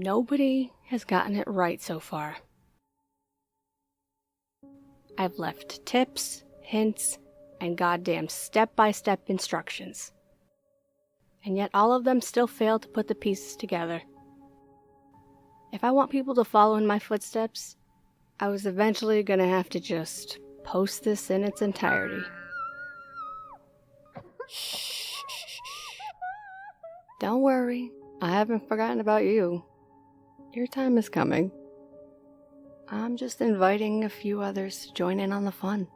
Nobody has gotten it right so far. I've left tips, hints, and goddamn step-by-step instructions. And yet all of them still fail to put the pieces together. If I want people to follow in my footsteps, I was eventually gonna have to just post this in its entirety. Shh. Don't worry, I haven't forgotten about you. Your time is coming. I'm just inviting a few others to join in on the fun.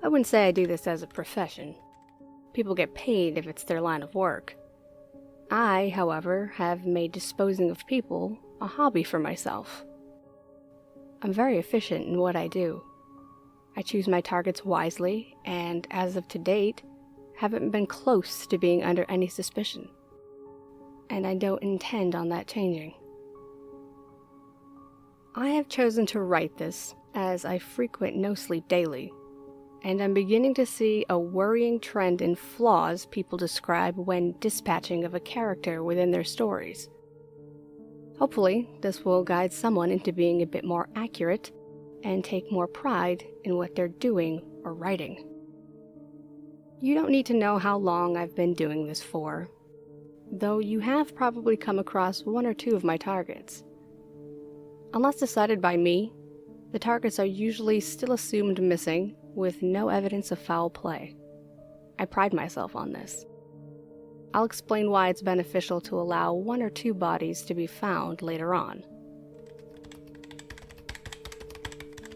I wouldn't say I do this as a profession. People get paid if it's their line of work. I, however, have made disposing of people a hobby for myself. I'm very efficient in what I do. I choose my targets wisely, and as of to date, haven't been close to being under any suspicion. And I don't intend on that changing. I have chosen to write this as I frequent Nosleep daily, and I'm beginning to see a worrying trend in flaws people describe when dispatching of a character within their stories. Hopefully, this will guide someone into being a bit more accurate and take more pride in what they're doing or writing. You don't need to know how long I've been doing this for, though you have probably come across one or two of my targets. Unless decided by me, the targets are usually still assumed missing with no evidence of foul play. I pride myself on this. I'll explain why it's beneficial to allow one or two bodies to be found later on.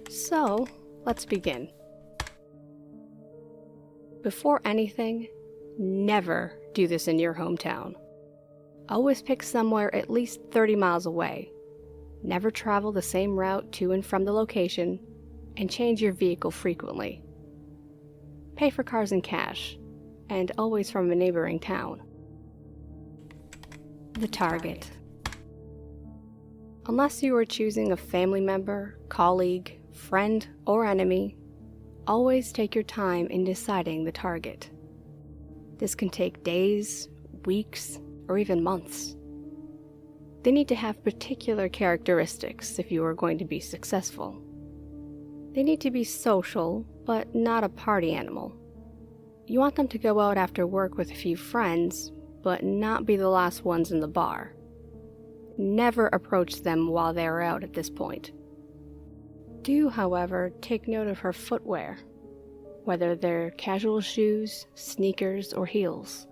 So, let's begin. Before anything, never do this in your hometown. Always pick somewhere at least 30 miles away. Never travel the same route to and from the location, and change your vehicle frequently. Pay for cars in cash, and always from a neighboring town. The target. Unless you are choosing a family member, colleague, friend, or enemy, always take your time in deciding the target. This can take days, weeks, or even months. They need to have particular characteristics if you are going to be successful. They need to be social, but not a party animal. You want them to go out after work with a few friends, but not be the last ones in the bar. Never approach them while they are out at this point. Do, however, take note of her footwear, whether they're casual shoes, sneakers, or heels.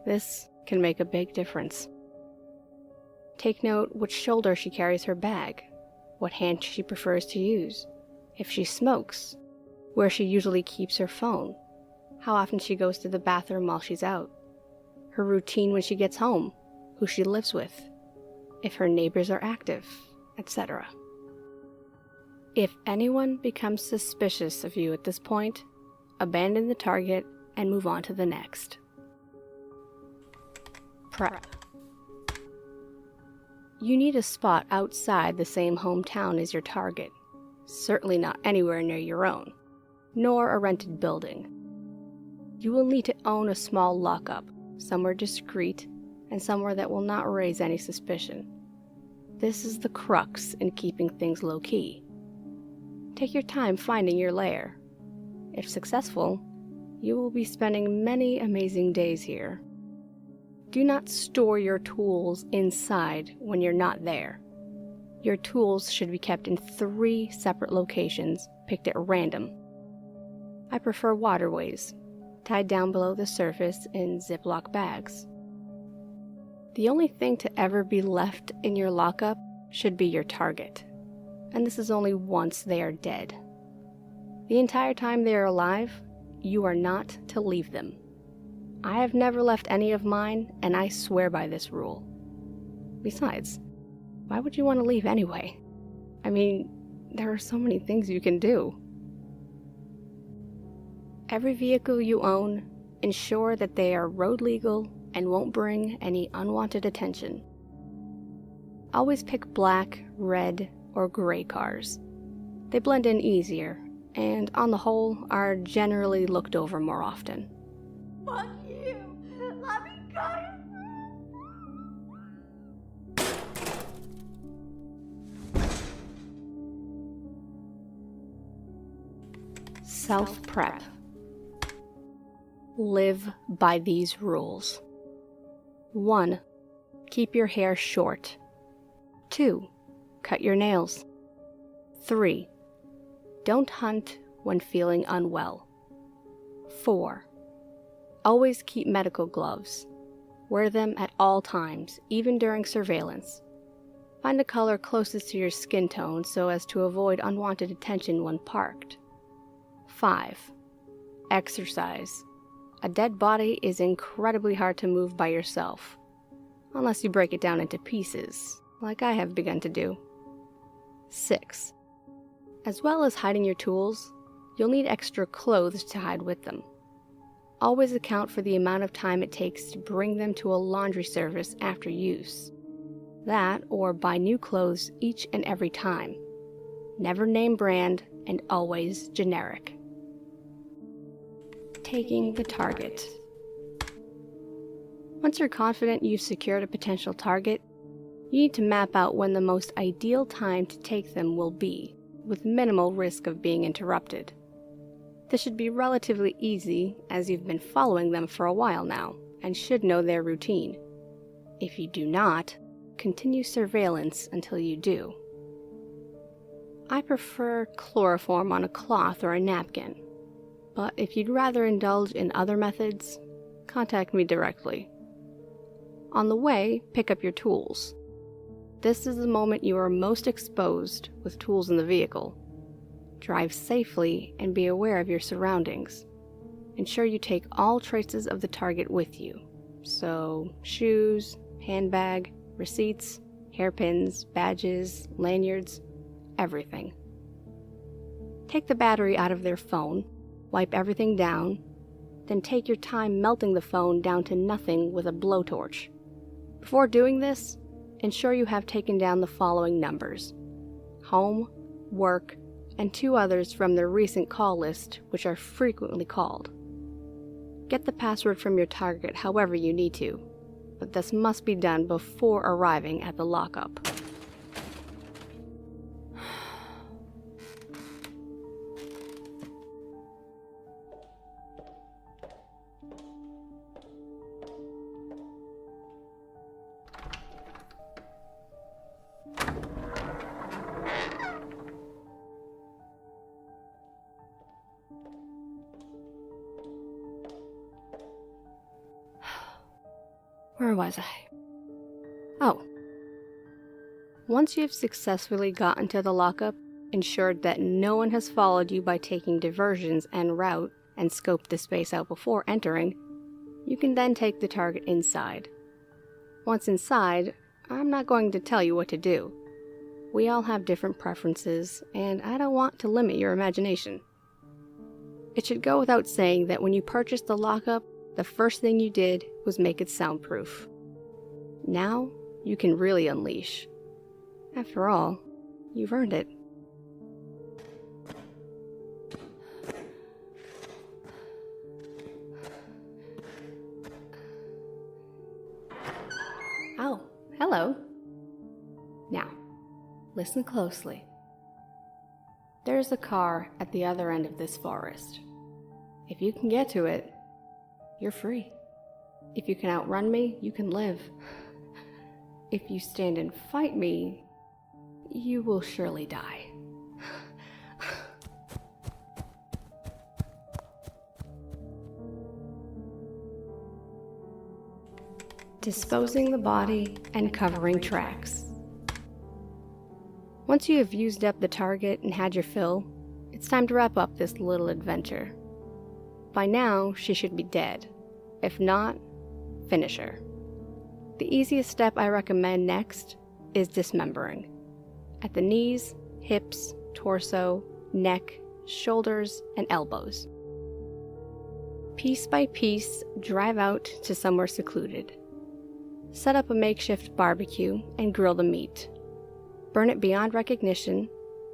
This can make a big difference. Take note which shoulder she carries her bag, what hand she prefers to use, if she smokes, where she usually keeps her phone, how often she goes to the bathroom while she's out, her routine when she gets home, who she lives with, if her neighbors are active, etc. If anyone becomes suspicious of you at this point, abandon the target and move on to the next. Prep. You need a spot outside the same hometown as your target, certainly not anywhere near your own, nor a rented building. You will need to own a small lockup, somewhere discreet, and somewhere that will not raise any suspicion. This is the crux in keeping things low-key. Take your time finding your lair. If successful, you will be spending many amazing days here. Do not store your tools inside when you're not there. Your tools should be kept in 3 separate locations picked at random. I prefer waterways, tied down below the surface in Ziploc bags. The only thing to ever be left in your lockup should be your target, and this is only once they are dead. The entire time they are alive, you are not to leave them. I have never left any of mine, and I swear by this rule. Besides, why would you want to leave anyway? I mean, there are so many things you can do. Every vehicle you own, ensure that they are road legal and won't bring any unwanted attention. Always pick black, red, or gray cars. They blend in easier, and on the whole, are generally looked over more often. Fuck you! Let me go! Self-prep. Live by these rules. 1. Keep your hair short. 2. Cut your nails. 3. Don't hunt when feeling unwell. 4. Always keep medical gloves. Wear them at all times, even during surveillance. Find a color closest to your skin tone so as to avoid unwanted attention when parked. 5. Exercise. A dead body is incredibly hard to move by yourself, unless you break it down into pieces, like I have begun to do. 6. As well as hiding your tools, you'll need extra clothes to hide with them. Always account for the amount of time it takes to bring them to a laundry service after use. That, or buy new clothes each and every time. Never name brand and always generic. Taking the target. Once you're confident you've secured a potential target, you need to map out when the most ideal time to take them will be, with minimal risk of being interrupted. This should be relatively easy, as you've been following them for a while now, and should know their routine. If you do not, continue surveillance until you do. I prefer chloroform on a cloth or a napkin, but if you'd rather indulge in other methods, contact me directly. On the way, pick up your tools. This is the moment you are most exposed with tools in the vehicle. Drive safely and be aware of your surroundings. Ensure you take all traces of the target with you. So, shoes, handbag, receipts, hairpins, badges, lanyards, everything. Take the battery out of their phone, wipe everything down, then take your time melting the phone down to nothing with a blowtorch. Before doing this, ensure you have taken down the following numbers: home, work, and 2 others from their recent call list, which are frequently called. Get the password from your target however you need to, but this must be done before arriving at the lockup. Where was I? Oh. Once you've successfully gotten to the lockup, ensured that no one has followed you by taking diversions en route, and scoped the space out before entering, you can then take the target inside. Once inside, I'm not going to tell you what to do. We all have different preferences, and I don't want to limit your imagination. It should go without saying that when you purchased the lockup, the first thing you did was make it soundproof. Now, you can really unleash. After all, you've earned it. Oh, hello. Now, listen closely. There's a car at the other end of this forest. If you can get to it, you're free. If you can outrun me, you can live. If you stand and fight me, you will surely die. Disposing the body and covering tracks. Once you have used up the target and had your fill, it's time to wrap up this little adventure. By now, she should be dead. If not, finish her. The easiest step I recommend next is dismembering. At the knees, hips, torso, neck, shoulders, and elbows. Piece by piece, drive out to somewhere secluded. Set up a makeshift barbecue and grill the meat. Burn it beyond recognition,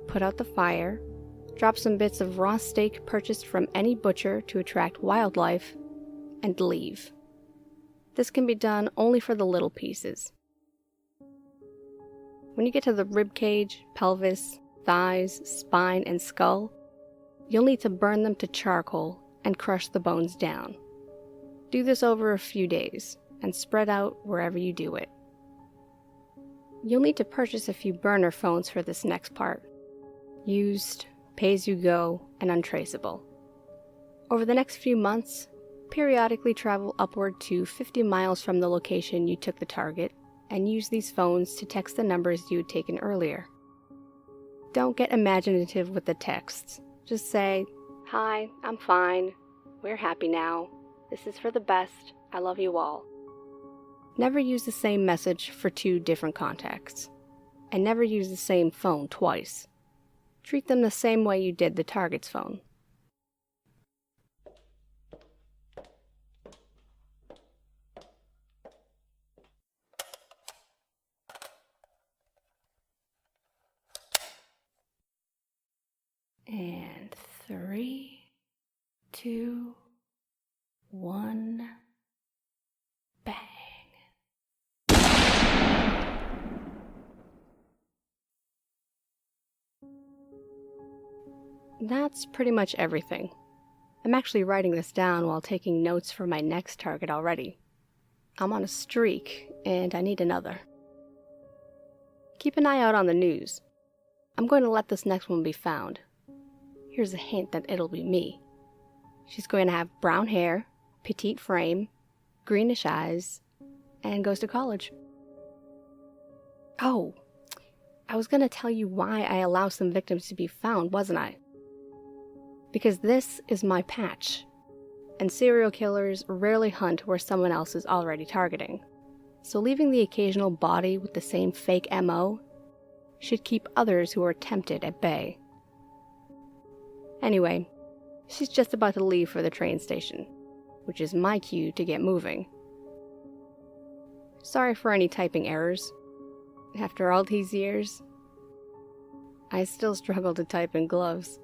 put out the fire, drop some bits of raw steak purchased from any butcher to attract wildlife, and leave. This can be done only for the little pieces. When you get to the rib cage, pelvis, thighs, spine, and skull, You'll need to burn them to charcoal and crush the bones down. Do this over a few days and spread out wherever you do it. You'll need to purchase a few burner phones for this next part. Used, pay-as-you-go, and untraceable. Over the next few months, periodically travel upward to 50 miles from the location you took the target and use these phones to text the numbers you had taken earlier. Don't get imaginative with the texts. Just say, "Hi, I'm fine. We're happy now. This is for the best. I love you all." Never use the same message for 2 different contacts. And never use the same phone twice. Treat them the same way you did the target's phone. And 3, 2, 1, bang. That's pretty much everything. I'm actually writing this down while taking notes for my next target already. I'm on a streak, and I need another. Keep an eye out on the news. I'm going to let this next one be found. Here's a hint that it'll be me. She's going to have brown hair, petite frame, greenish eyes, and goes to college. Oh, I was going to tell you why I allow some victims to be found, wasn't I? Because this is my patch, and serial killers rarely hunt where someone else is already targeting. So leaving the occasional body with the same fake MO should keep others who are tempted at bay. Anyway, she's just about to leave for the train station, which is my cue to get moving. Sorry for any typing errors. After all these years, I still struggle to type in gloves.